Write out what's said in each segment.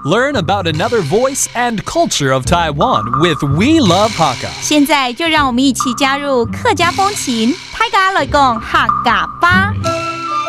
Learn about another voice and culture of Taiwan with We Love Hakka. 现在就让我们一起加入客家风情，大家来讲客家吧。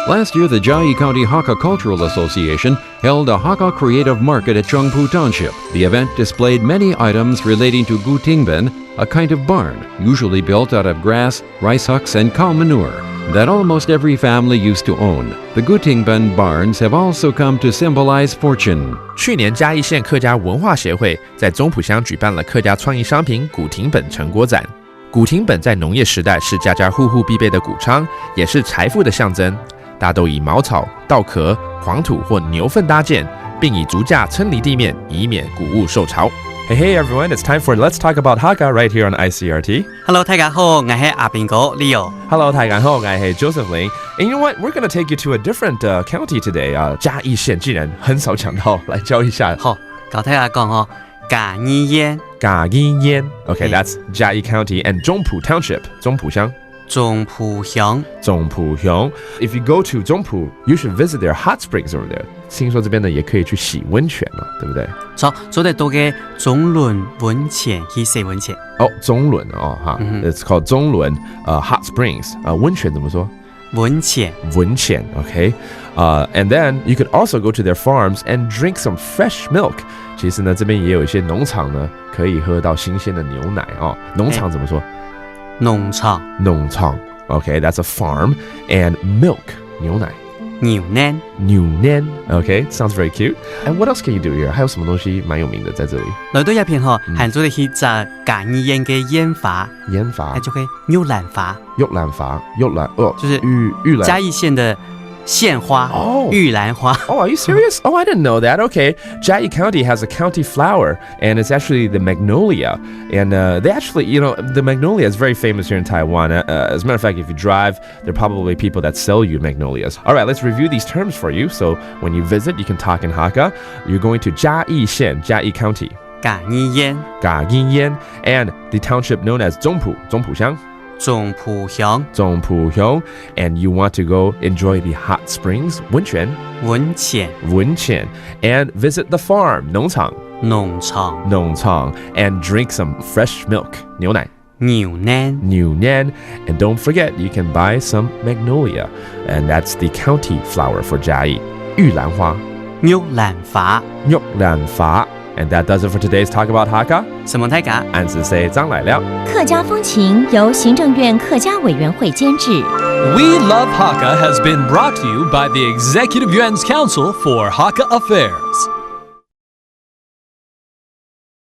Last year, the Chiayi County Hakka Cultural Association held a Hakka Creative Market at Zhongpu Township. The event displayed many items relating to Gutingben, a kind of barn, usually built out of grass, rice hucks, and cow manure, that almost every family used to own. The Gutingben barns have also come to symbolize fortune. 去年嘉义县客家文化协会在中埔乡举办了客家创意商品古亭本成果展。古亭本在农业时代是家家户户必备的谷仓，也是财富的象征。大都以茅草、稻壳、黄土或牛粪搭建，并以竹架撑离地面，以免谷物受潮。Hey everyone, it's time for Let's Talk About Hakka right here on ICRT. Hello， 大家好，我係阿邊哥 Leo。Hello， 大家好，我係 Josephine。And you know what? We're going to take you to a different county today. 嘉義縣竟然很少講到，來教一下。好，教大家講嘉義縣。嘉義縣 Okay, that's 嘉義 County and 中埔 Township, 中埔鄉。中埔鄉。中埔鄉 If you go to 中埔 you should visit their hot springs over there. 聽說這邊呢也可以去洗溫泉了，對不對？所以到嘅中崙溫泉去洗溫泉。中崙哈 It's called 中崙hot springs. 溫泉怎麼說？溫泉。溫泉 Okay. And then you could also go to their farms and drink some fresh milk. 其實呢這邊也有一些農場呢可以喝到新鮮的牛奶農場怎麼說？農場。農場 Okay, that's a farm. And milk 牛奶。牛奶。牛奶 Okay, sounds very cute. And what else can you do here? 還有什麼東西蠻有名的在這裡？來到一片喊做的係嘉義縣嘅煙花。煙花。係就係玉蘭花。玉蘭花。玉蘭就是玉蘭。嘉義縣的縣花。玉蘭花。Are you serious? I didn't know that. Okay. Chiayi County has a county flower, and it's actually the magnolia. And they actually, the magnolia is very famous here in Taiwan. As a matter of fact, if you drive, there are probably people that sell you magnolias. All right, let's review these terms for you. So when you visit, you can talk in Hakka. You're going to Chiayi县, Chiayi County. 嘉義縣。嘉義縣 and the township known as 中埔鄉。中埔鄉。中埔鄉 and you want to go enjoy the hot springs 溫泉and visit the farm 農場 and drink some fresh milk 牛奶 and don't forget you can buy some magnolia and that's the county flower for Chiayi 玉蘭花 And that does it for today's Talk About Hakka. 什麼大家？俺是誰張來了。客家風情由行政院客家委員會監製。We Love Hakka has been brought to you by the Executive Yuan's Council for Hakka Affairs.